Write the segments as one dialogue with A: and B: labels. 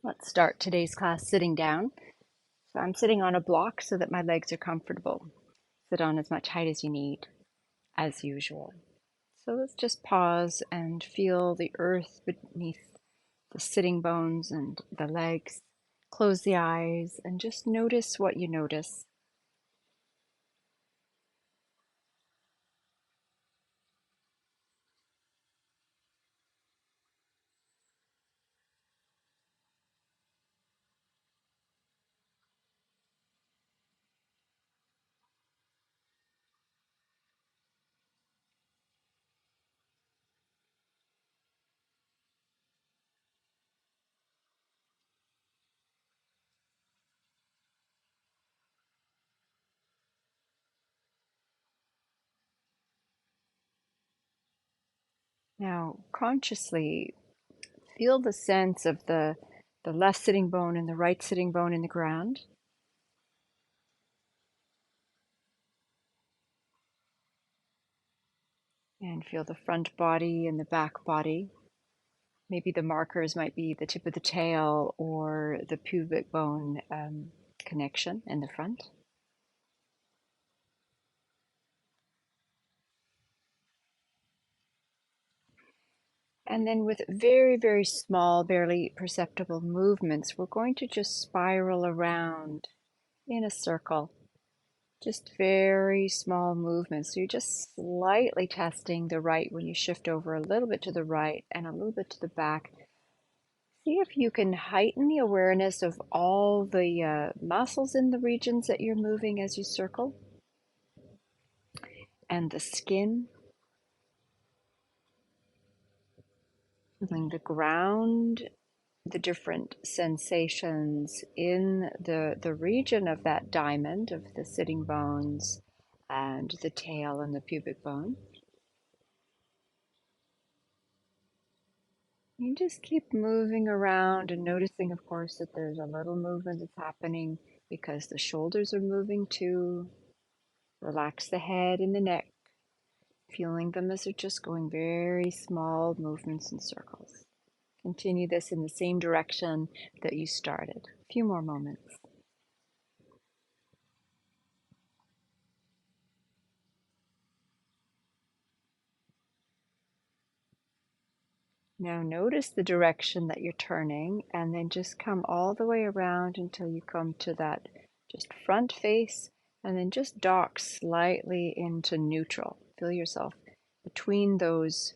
A: Let's start today's class sitting down. So I'm sitting on a block so that my legs are comfortable. Sit on as much height as you need, as usual. So let's just pause and feel the earth beneath the sitting bones and the legs. Close the eyes and just notice what you notice. Now, consciously feel the sense of the left sitting bone and the right sitting bone in the ground. And feel the front body and the back body. Maybe the markers might be the tip of the tail or the pubic bone connection in the front. And then with very, very small, barely perceptible movements, we're going to just spiral around in a circle. Just very small movements. So you're just slightly testing the right when you shift over a little bit to the right and a little bit to the back. See if you can heighten the awareness of all the muscles in the regions that you're moving as you circle, and the skin, feeling the ground, the different sensations in the region of that diamond of the sitting bones and the tail and the pubic bone. You just keep moving around and noticing, of course, that there's a little movement that's happening because the shoulders are moving too. Relax the head and the neck, feeling them as they're just going very small movements and circles. Continue this in the same direction that you started. A few more moments. Now notice the direction that you're turning and then just come all the way around until you come to that just front face and then just dock slightly into neutral. Feel yourself between those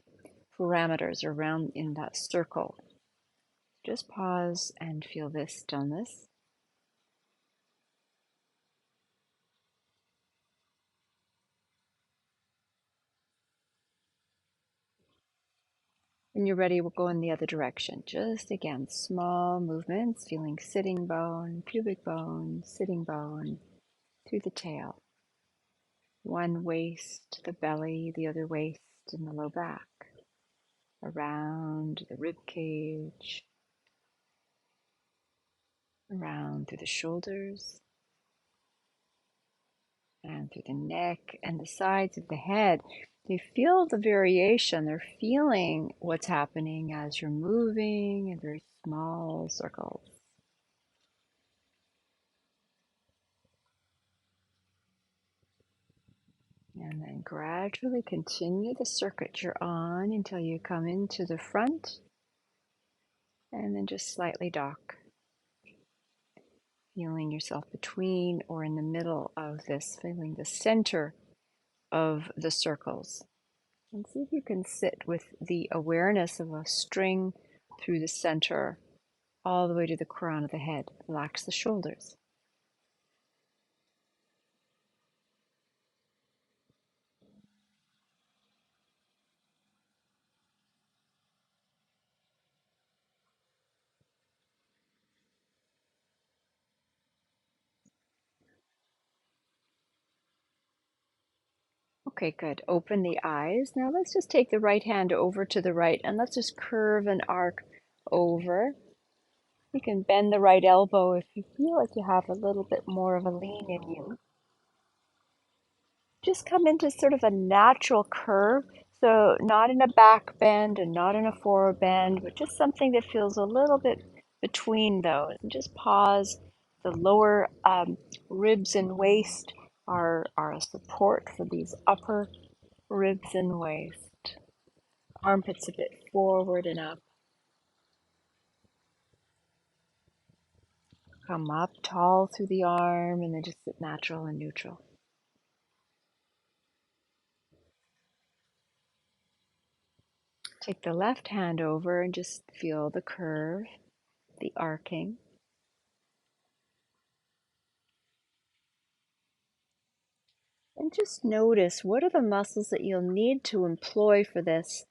A: parameters around in that circle. Just pause and feel this stillness. When you're ready, we'll go in the other direction. Just again, small movements, feeling sitting bone, pubic bone, sitting bone, through the tail. One waist, the belly, the other waist in the low back, around the rib cage, around through the shoulders, and through the neck and the sides of the head. They feel the variation. They're feeling what's happening as you're moving in very small circles. And then gradually continue the circuit you're on until you come into the front and then just slightly dock, feeling yourself between or in the middle of this, feeling the center of the circles. And see if you can sit with the awareness of a string through the center all the way to the crown of the head. Relax the shoulders. Okay, good. Open the eyes. Now let's just take the right hand over to the right and let's just curve and arc over. You can bend the right elbow if you feel like you have a little bit more of a lean in you. Just come into sort of a natural curve. So not in a back bend and not in a forward bend, but just something that feels a little bit between those and just pause. The lower ribs and waist are a support for these upper ribs and waist. Armpits a bit forward and up. Come up tall through the arm and then just sit natural and neutral. Take the left hand over and just feel the curve, the arcing. And just notice, what are the muscles that you'll need to employ for this,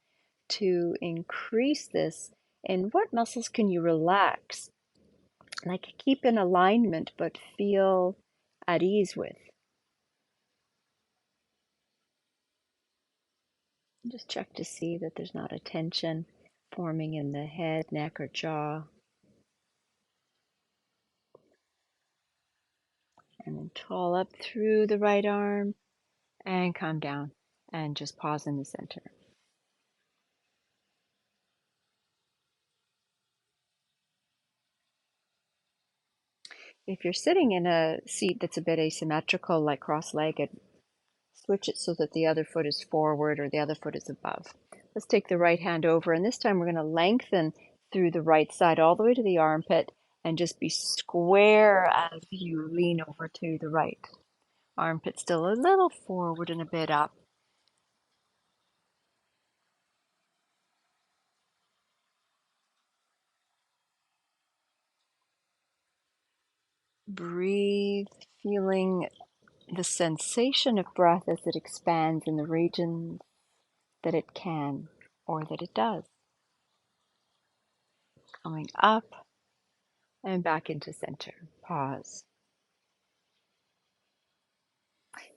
A: to increase this, and what muscles can you relax? Like keep in alignment but feel at ease with. Just check to see that there's not a tension forming in the head, neck, or jaw. And then tall up through the right arm and come down and just pause in the center. If you're sitting in a seat that's a bit asymmetrical, like cross-legged, switch it so that the other foot is forward or the other foot is above. Let's take the right hand over, and this time we're going to lengthen through the right side all the way to the armpit and just be square as you lean over to the right. Armpit still a little forward and a bit up. Breathe, feeling the sensation of breath as it expands in the regions that it can or that it does. Coming up and back into center. Pause.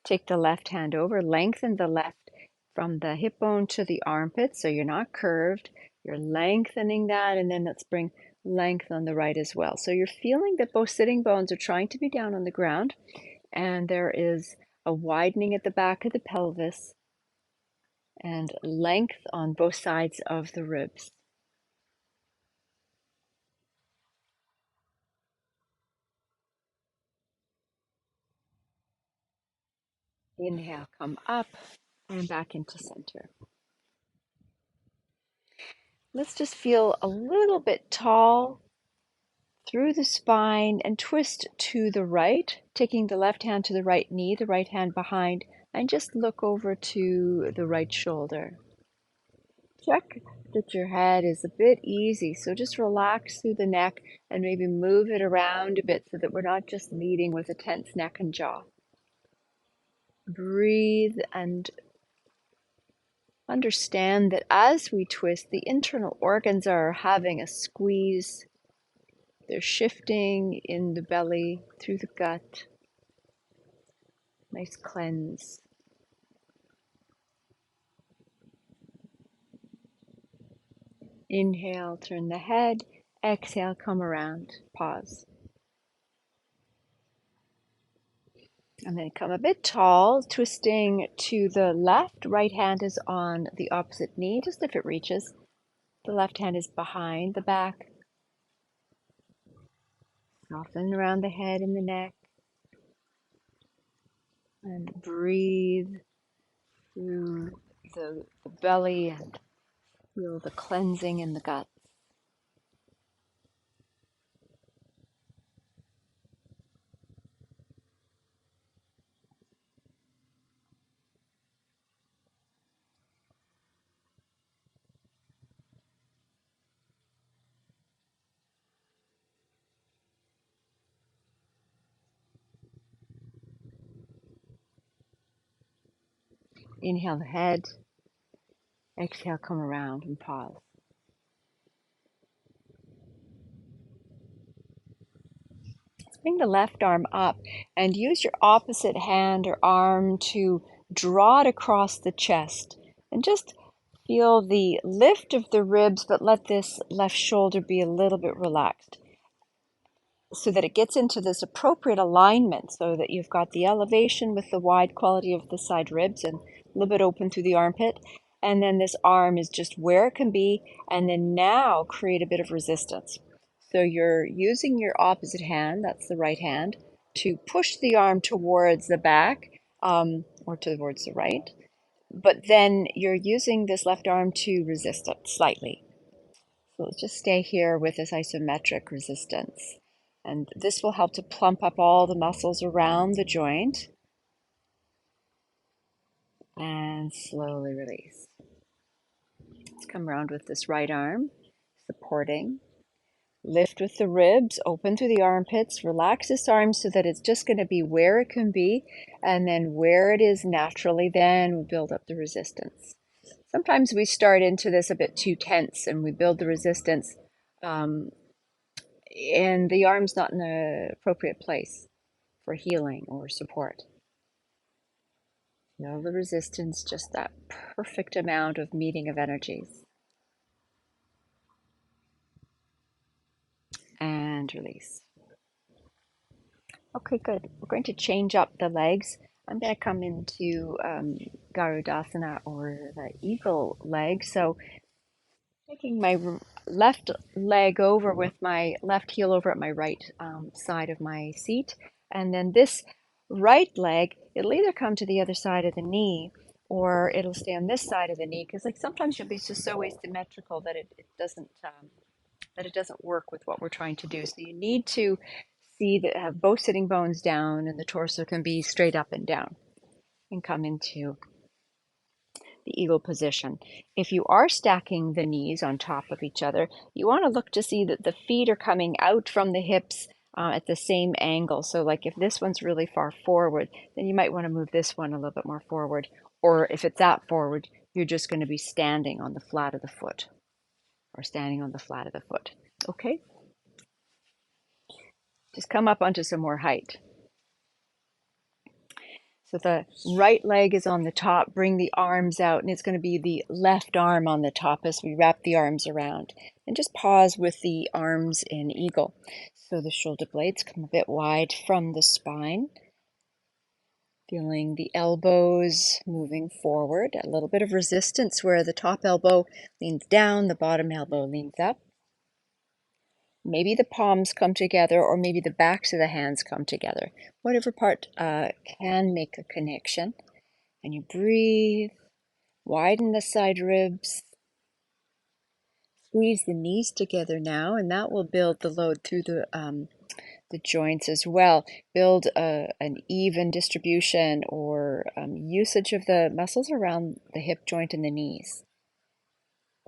A: Take the left hand over, lengthen the left from the hip bone to the armpit so you're not curved. You're lengthening that, and then let's bring length on the right as well. So you're feeling that both sitting bones are trying to be down on the ground, and there is a widening at the back of the pelvis and length on both sides of the ribs. Inhale, come up and back into center. Let's just feel a little bit tall through the spine and twist to the right, taking the left hand to the right knee, the right hand behind, and just look over to the right shoulder. Check that your head is a bit easy, so just relax through the neck and maybe move it around a bit so that we're not just leading with a tense neck and jaw. Breathe and understand that as we twist, the internal organs are having a squeeze. They're shifting in the belly, through the gut. Nice cleanse. Inhale, turn the head. Exhale, come around. Pause. And then come a bit tall, twisting to the left. Right hand is on the opposite knee, just if it reaches. The left hand is behind the back. Soften around the head and the neck. And breathe through the belly and feel the cleansing in the gut. Inhale the head. Exhale, come around and pause. Bring the left arm up and use your opposite hand or arm to draw it across the chest. And just feel the lift of the ribs, but let this left shoulder be a little bit relaxed so that it gets into this appropriate alignment so that you've got the elevation with the wide quality of the side ribs and a little bit open through the armpit. And then this arm is just where it can be. And then now create a bit of resistance. So you're using your opposite hand, that's the right hand, to push the arm towards the back, or towards the right. But then you're using this left arm to resist it slightly. So let's just stay here with this isometric resistance. And this will help to plump up all the muscles around the joint. And slowly release. Let's come around with this right arm, supporting. Lift with the ribs, open through the armpits, relax this arm so that it's just going to be where it can be, and then where it is naturally, then we'll build up the resistance. Sometimes we start into this a bit too tense and we build the resistance, and the arm's not in the appropriate place for healing or support. Feel the resistance, just that perfect amount of meeting of energies. And release. Okay, good. We're going to change up the legs. I'm going to come into Garudasana, or the eagle leg. So taking my left leg over with my left heel over at my right side of my seat. And then this right leg, it'll either come to the other side of the knee or it'll stay on this side of the knee. Because like sometimes you'll be just so asymmetrical that it doesn't work with what we're trying to do. So you need to see that have both sitting bones down and the torso can be straight up and down and come into the eagle position. If you are stacking the knees on top of each other, you want to look to see that the feet are coming out from the hips at the same angle. So like if this one's really far forward, then you might want to move this one a little bit more forward. Or if it's that forward, you're just going to be standing on the flat of the foot or standing on the flat of the foot. Okay? Just come up onto some more height. So the right leg is on the top, bring the arms out, and it's going to be the left arm on the top as we wrap the arms around. And just pause with the arms in eagle. So the shoulder blades come a bit wide from the spine. Feeling the elbows moving forward, a little bit of resistance where the top elbow leans down, the bottom elbow leans up. Maybe the palms come together, or maybe the backs of the hands come together. Whatever part can make a connection. And you breathe, widen the side ribs, squeeze the knees together now, and that will build the load through the joints as well. Build an even distribution or usage of the muscles around the hip joint and the knees.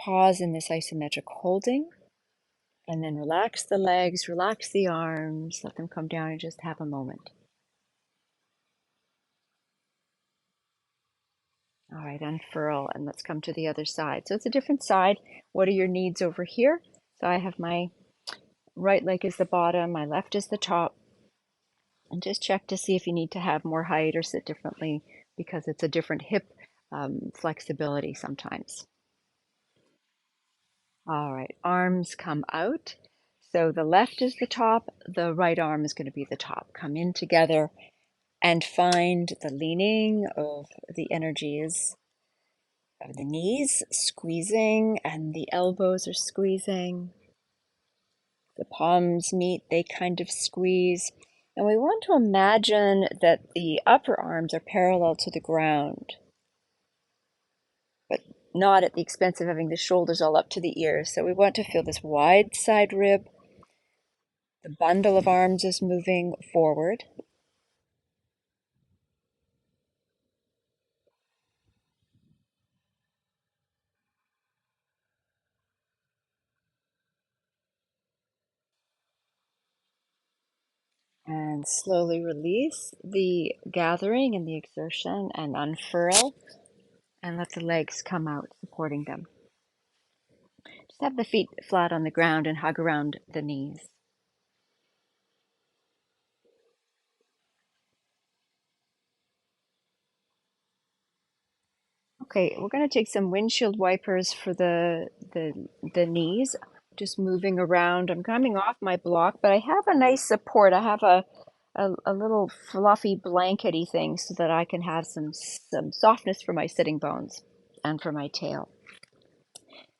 A: Pause in this isometric holding. And then relax the legs, relax the arms, let them come down and just have a moment. All right, unfurl and let's come to the other side. So it's a different side. What are your needs over here? So I have my right leg is the bottom, my left is the top. And just check to see if you need to have more height or sit differently because it's a different hip flexibility sometimes. All right, arms come out. So the left is the top, the right arm is going to be the top. Come in together and find the leaning of the energies of the knees squeezing and the elbows are squeezing. The palms meet, they kind of squeeze. And we want to imagine that the upper arms are parallel to the ground, but not at the expense of having the shoulders all up to the ears. So we want to feel this wide side rib. The bundle of arms is moving forward. And slowly release the gathering and the exertion and unfurl and let the legs come out, supporting them. Just have the feet flat on the ground and hug around the knees. Okay, we're going to take some windshield wipers for the knees, just moving around. I'm coming off my block, but I have a nice support. I have a little fluffy blankety thing so that I can have some softness for my sitting bones and for my tail.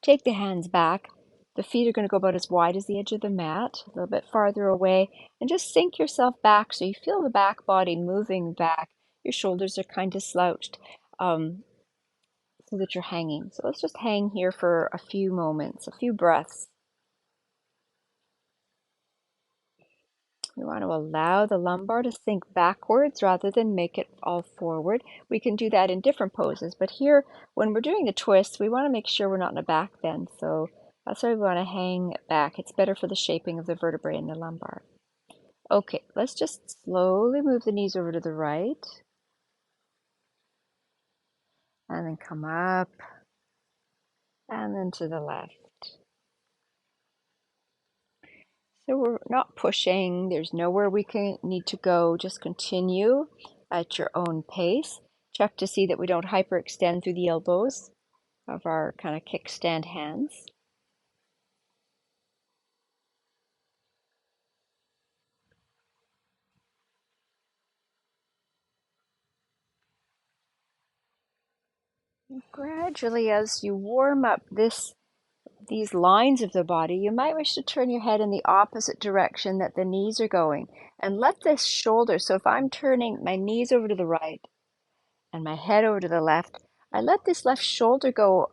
A: Take the hands back The feet are going to go about as wide as the edge of the mat, a little bit farther away, and just sink yourself back so you feel the back body moving back. Your shoulders are kind of slouched so that you're hanging. So let's just hang here for a few moments, a few breaths. We want to allow the lumbar to sink backwards rather than make it all forward. We can do that in different poses, but here, when we're doing the twist, we want to make sure we're not in a back bend. So that's why we want to hang back. It's better for the shaping of the vertebrae in the lumbar. Okay, let's just slowly move the knees over to the right. And then come up. And then to the left. So we're not pushing. There's nowhere we need to go. Just continue at your own pace. Check to see that we don't hyperextend through the elbows of our kind of kickstand hands. Gradually, as you warm up these lines of the body, you might wish to turn your head in the opposite direction that the knees are going, and let this shoulder, so if I'm turning my knees over to the right and my head over to the left, I let this left shoulder go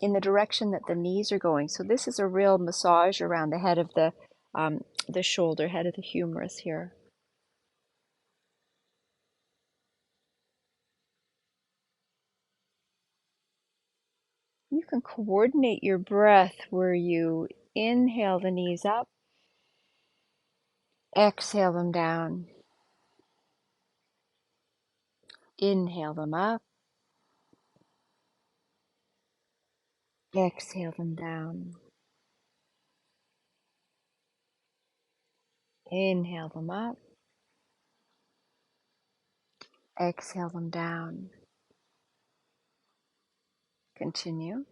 A: in the direction that the knees are going. So this is a real massage around the head of the shoulder, head of the humerus here. You can coordinate your breath where you inhale the knees up, exhale them down, inhale them up, exhale them down, inhale them up, exhale them down. Continue.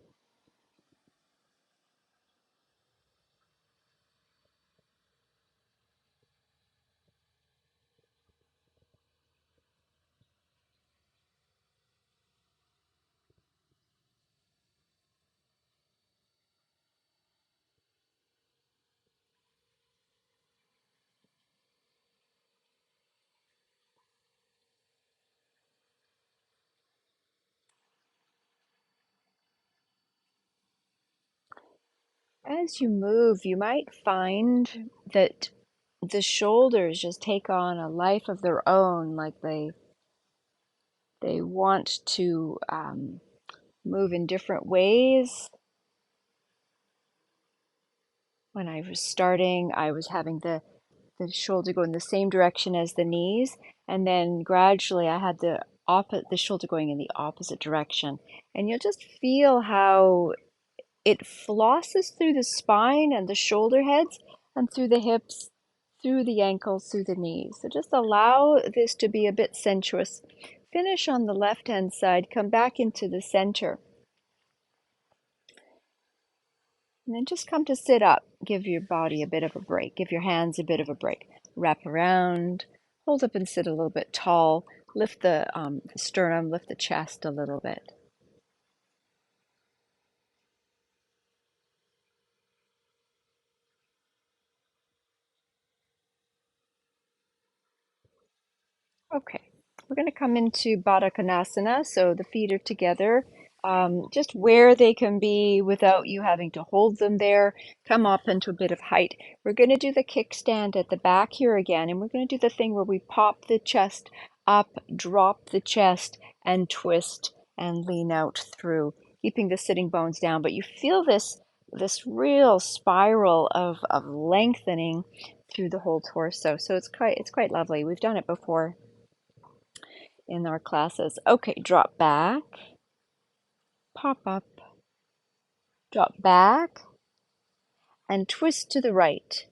A: As you move, you might find that the shoulders just take on a life of their own, like they want to move in different ways. When I was starting, I was having the shoulder go in the same direction as the knees, and then gradually I had the shoulder going in the opposite direction. And you'll just feel how it flosses through the spine and the shoulder heads and through the hips, through the ankles, through the knees. So just allow this to be a bit sensuous. Finish on the left-hand side, come back into the center. And then just come to sit up. Give your body a bit of a break. Give your hands a bit of a break. Wrap around, hold up and sit a little bit tall. Lift the sternum, lift the chest a little bit. Okay, we're going to come into Baddha Konasana, so the feet are together, just where they can be without you having to hold them there. Come up into a bit of height. We're going to do the kickstand at the back here again, and we're going to do the thing where we pop the chest up, drop the chest, and twist and lean out through, keeping the sitting bones down. But you feel this real spiral of lengthening through the whole torso. So it's quite lovely. We've done it before in our classes. Okay, drop back, pop up, drop back, and twist to the right.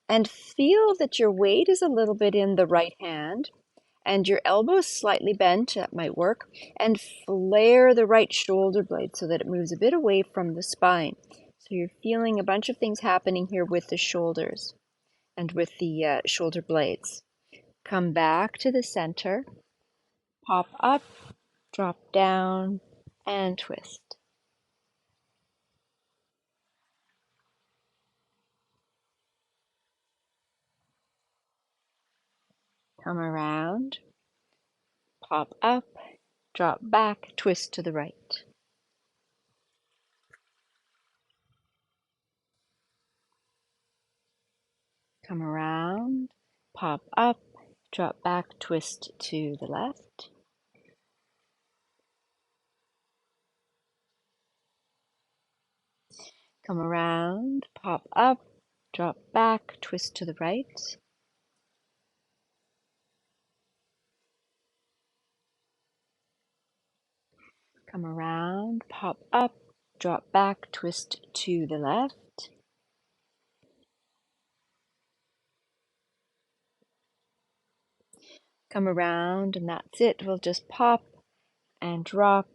A: And feel that your weight is a little bit in the right hand and your elbows slightly bent, that might work, and flare the right shoulder blade so that it moves a bit away from the spine. So you're feeling a bunch of things happening here with the shoulders and with the shoulder blades. Come back to the center, pop up, drop down, and twist. Come around, pop up, drop back, twist to the right. Come around, pop up, drop back, twist to the left. Come around, pop up, drop back, twist to the right. Come around, pop up, drop back, twist to the left. Come around, and that's it. We'll just pop and drop,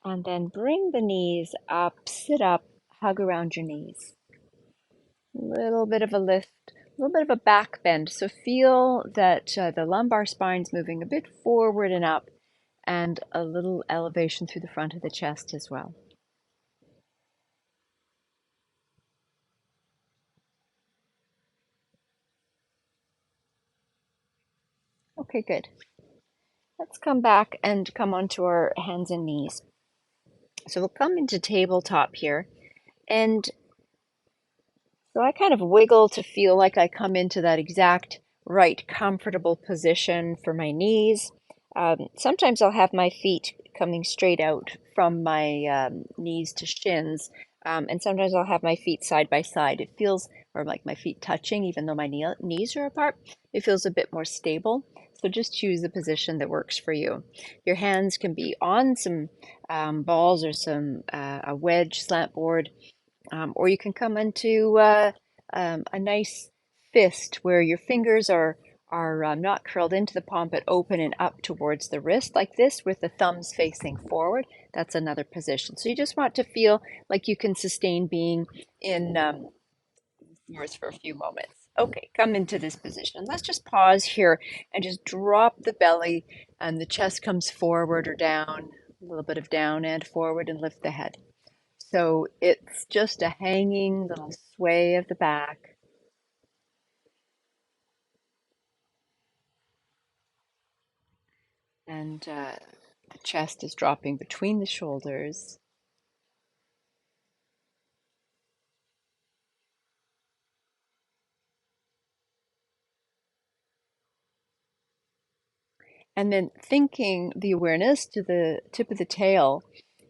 A: and then bring the knees up, sit up, hug around your knees. A little bit of a lift, a little bit of a back bend. So feel that the lumbar spine's moving a bit forward and up, and a little elevation through the front of the chest as well. Okay, good. Let's come back and come onto our hands and knees. So we'll come into tabletop here, and so I kind of wiggle to feel like I come into that exact right comfortable position for my knees. Sometimes I'll have my feet coming straight out from my knees to shins, and sometimes I'll have my feet side by side. It feels, or like my feet touching, even though my knees are apart, it feels a bit more stable. So just choose the position that works for you. Your hands can be on some balls or some a wedge slant board, or you can come into a nice fist where your fingers are not curled into the palm but open and up towards the wrist like this with the thumbs facing forward. That's another position. So you just want to feel like you can sustain being in yours for a few moments. Okay, come into this position. Let's just pause here and just drop the belly, and the chest comes forward or down, a little bit of down and forward, and lift the head. So it's just a hanging little sway of the back. And the chest is dropping between the shoulders. And then thinking the awareness to the tip of the tail,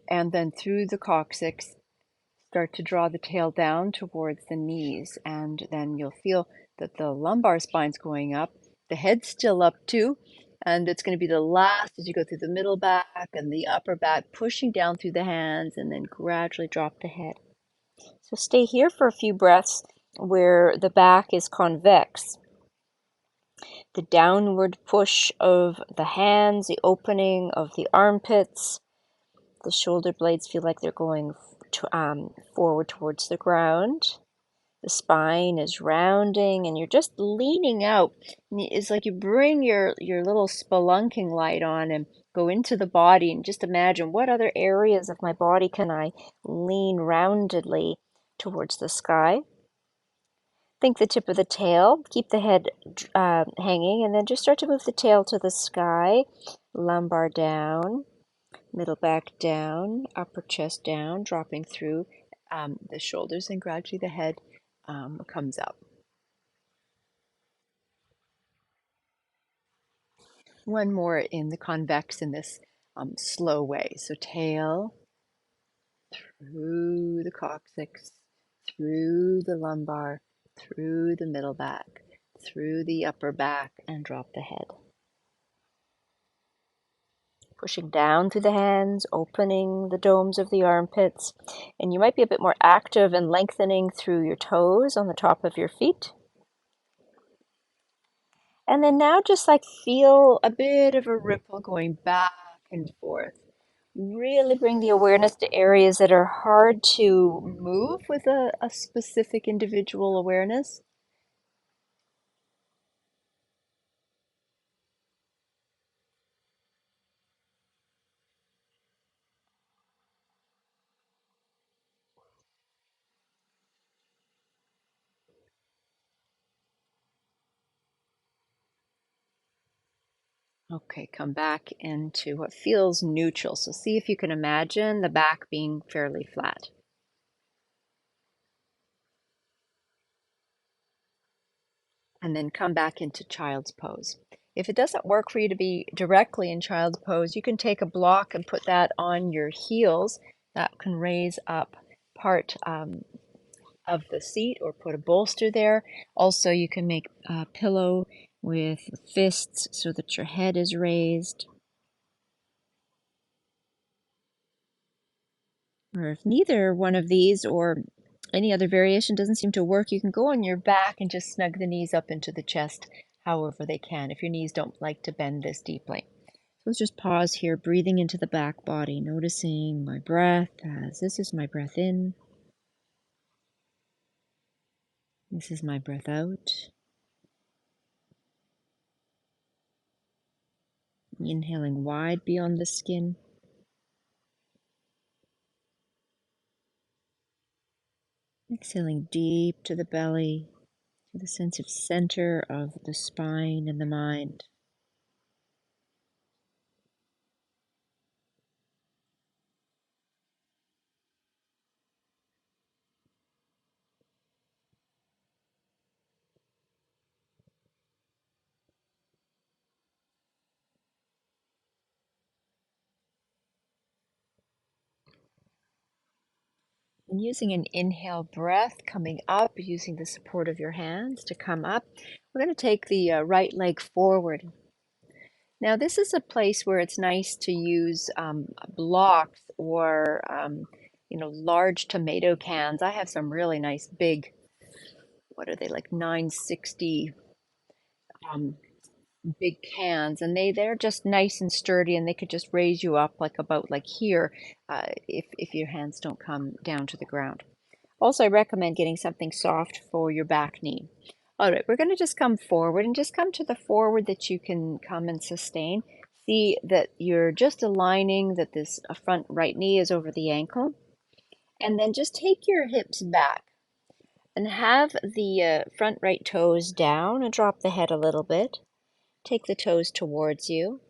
A: and then through the coccyx, start to draw the tail down towards the knees. And then you'll feel that the lumbar spine's going up, the head's still up too. And it's going to be the last as you go through the middle back and the upper back, pushing down through the hands, and then gradually drop the head. So stay here for a few breaths where the back is convex. The downward push of the hands, the opening of the armpits, the shoulder blades feel like they're going forward towards the ground. The spine is rounding and you're just leaning out. It's like you bring your little spelunking light on and go into the body and just imagine what other areas of my body can I lean roundedly towards the sky. Think the tip of the tail, keep the head hanging, and then just start to move the tail to the sky, lumbar down, middle back down, upper chest down, dropping through the shoulders, and gradually the head comes up. One more in the convex in this slow way. So tail through the coccyx, through the lumbar, through the middle back, through the upper back, and drop the head. Pushing down through the hands, opening the domes of the armpits. And you might be a bit more active and lengthening through your toes on the top of your feet. And then now just like feel a bit of a ripple going back and forth. Really bring the awareness to areas that are hard to move with a specific individual awareness. Okay, come back into what feels neutral. So see if you can imagine the back being fairly flat. And then come back into child's pose. If it doesn't work for you to be directly in child's pose, you can take a block and put that on your heels. That can raise up part of the seat or put a bolster there. Also, you can make a pillow with fists so that your head is raised. Or if neither one of these or any other variation doesn't seem to work, you can go on your back and just snug the knees up into the chest however they can, if your knees don't like to bend this deeply. So let's just pause here, breathing into the back body, noticing my breath as this is my breath in, this is my breath out. Inhaling wide beyond the skin. Exhaling deep to the belly, to the sense of center of the spine and the mind. And using an inhale breath, coming up, using the support of your hands to come up, we're going to take the right leg forward. Now, this is a place where it's nice to use blocks or, large tomato cans. I have some really nice big, what are they, like 960 um, big cans, and they're just nice and sturdy, and they could just raise you up like about like here if your hands don't come down to the ground. Also, I recommend getting something soft for your back knee. All right, we're going to just come forward and just come to the forward that you can come and sustain. See that you're just aligning that this front right knee is over the ankle. And then just take your hips back and have the front right toes down and drop the head a little bit. Take the toes towards you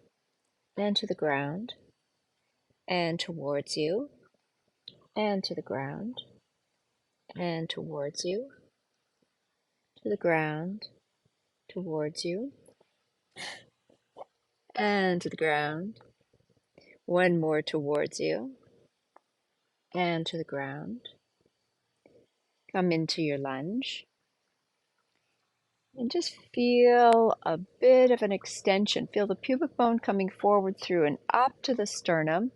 A: and to the ground and towards you and to the ground and towards you, to the ground, towards you, and to the ground. One more towards you and to the ground. Come into your lunge and just feel a bit of an extension. Feel the pubic bone coming forward through and up to the sternum.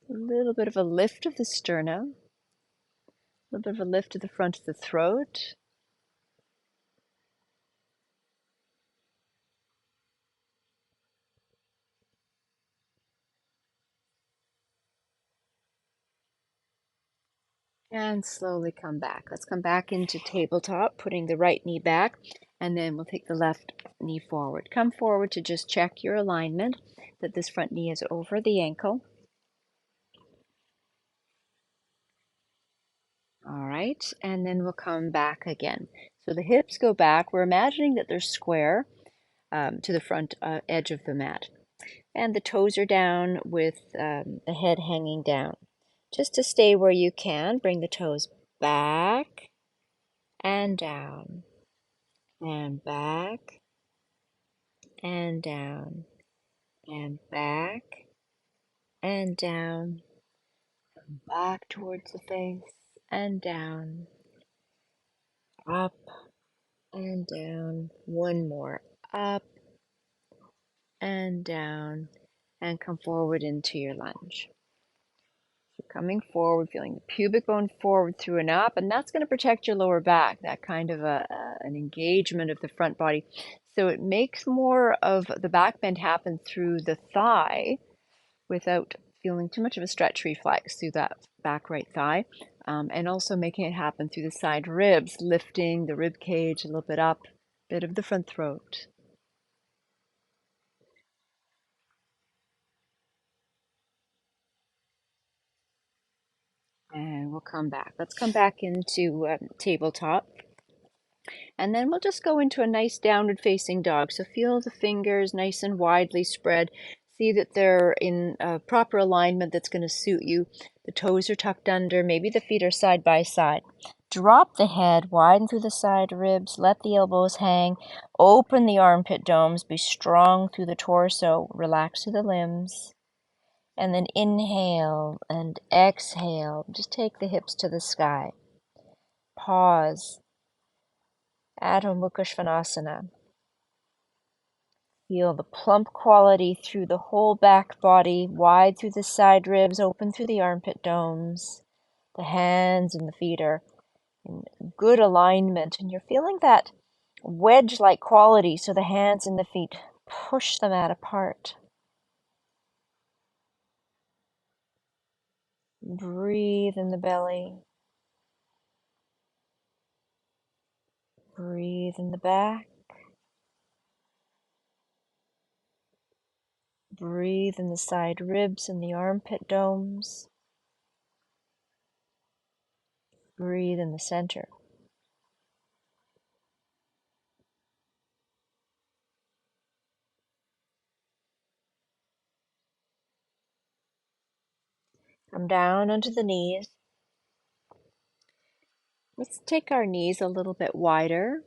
A: A little bit of a lift of the sternum. A little bit of a lift to the front of the throat. And slowly come back. Let's come back into tabletop, putting the right knee back, and then we'll take the left knee forward. Come forward to just check your alignment, that this front knee is over the ankle. All right, and then we'll come back again. So the hips go back. We're imagining that they're square to the front edge of the mat. And the toes are down with the head hanging down. Just to stay where you can, bring the toes back and down and back and down and back and down, back towards the face and down, up and down. One more, up and down, and come forward into your lunge. So coming forward, feeling the pubic bone forward through and up, and that's going to protect your lower back, that kind of an engagement of the front body. So it makes more of the back bend happen through the thigh without feeling too much of a stretch reflex through that back right thigh, and also making it happen through the side ribs, lifting the rib cage a little bit up, bit of the front throat. And we'll come back. Let's come back into tabletop. And then we'll just go into a nice downward facing dog. So feel the fingers nice and widely spread. See that they're in a proper alignment that's going to suit you. The toes are tucked under, maybe the feet are side by side. Drop the head, widen through the side ribs, let the elbows hang, open the armpit domes, be strong through the torso, relax through the limbs. And then inhale and exhale. Just take the hips to the sky. Pause. Adho Mukha Svanasana. Feel the plump quality through the whole back body, wide through the side ribs, open through the armpit domes. The hands and the feet are in good alignment, and you're feeling that wedge-like quality, so the hands and the feet push them out apart. Breathe in the belly. Breathe in the back. Breathe in the side ribs and the armpit domes. Breathe in the center. Come down onto the knees. Let's take our knees a little bit wider.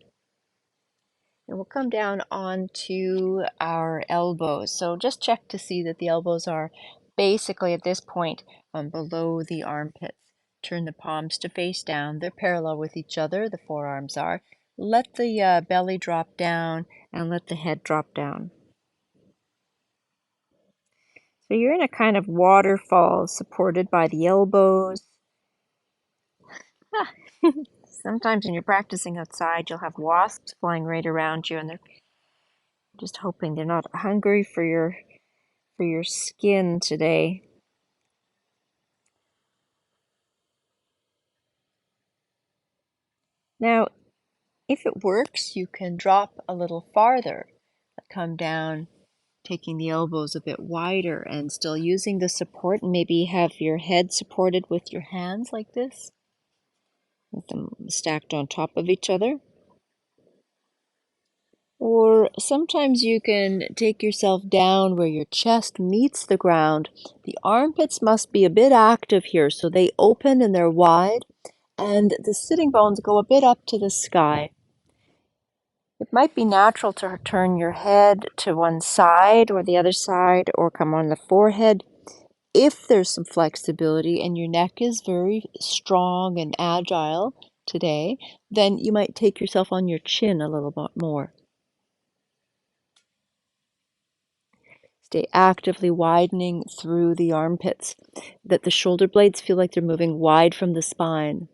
A: And we'll come down onto our elbows. So just check to see that the elbows are basically at this point below the armpits. Turn the palms to face down. They're parallel with each other, the forearms are. Let the belly drop down and let the head drop down. So you're in a kind of waterfall supported by the elbows. Sometimes when you're practicing outside, you'll have wasps flying right around you, and they're just hoping they're not hungry for your skin today. Now, if it works, you can drop a little farther, come down, taking the elbows a bit wider and still using the support, and maybe have your head supported with your hands like this, with them stacked on top of each other. Or sometimes you can take yourself down where your chest meets the ground. The armpits must be a bit active here, so they open and they're wide, and the sitting bones go a bit up to the sky. It might be natural to turn your head to one side or the other side, or come on the forehead. If there's some flexibility and your neck is very strong and agile today, then you might take yourself on your chin a little bit more. Stay actively widening through the armpits, that the shoulder blades feel like they're moving wide from the spine.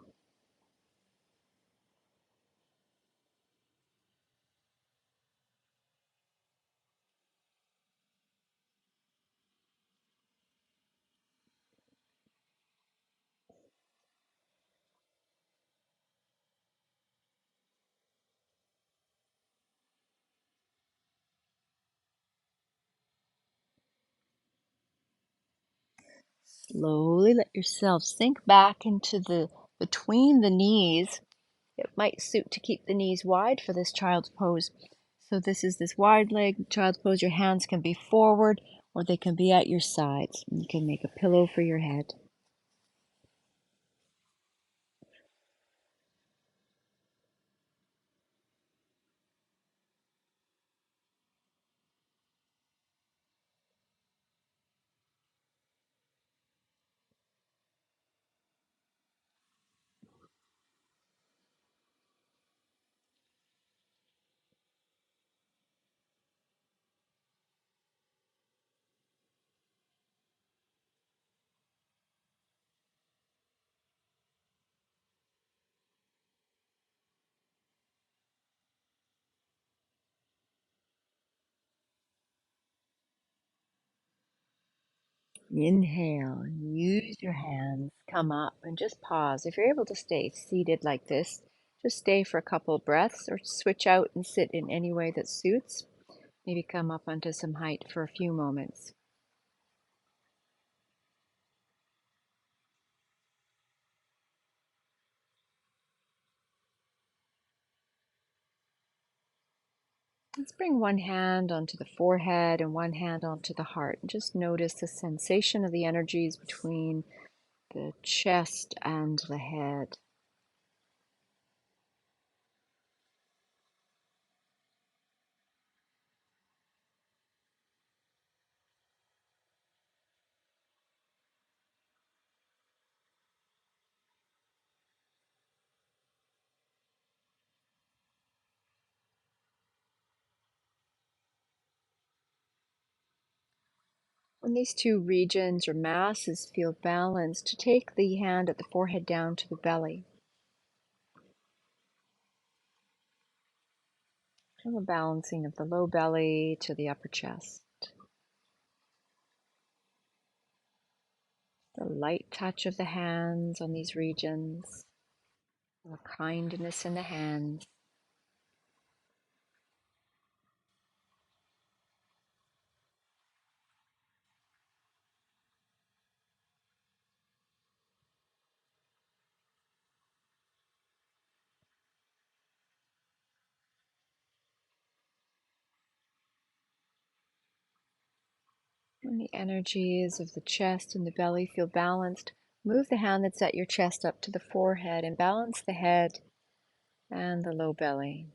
A: Slowly let yourself sink back into the between the knees. It might suit to keep the knees wide for this child's pose. So this is this wide leg child's pose. Your hands can be forward or they can be at your sides. You can make a pillow for your head. Inhale, use your hands, come up and just pause. If you're able to stay seated like this, just stay for a couple of breaths or switch out and sit in any way that suits. Maybe come up onto some height for a few moments. Let's bring one hand onto the forehead and one hand onto the heart. And just notice the sensation of the energies between the chest and the head. When these two regions or masses feel balanced, to take the hand at the forehead down to the belly. And the balancing of the low belly to the upper chest. The light touch of the hands on these regions. The kindness in the hands. When the energies of the chest and the belly feel balanced, move the hand that's at your chest up to the forehead and balance the head and the low belly.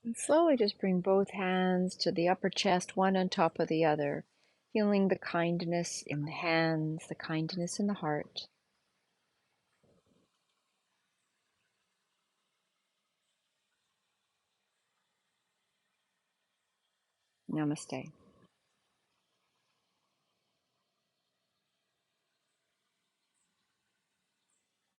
A: And slowly just bring both hands to the upper chest, one on top of the other, feeling the kindness in the hands, the kindness in the heart. Namaste.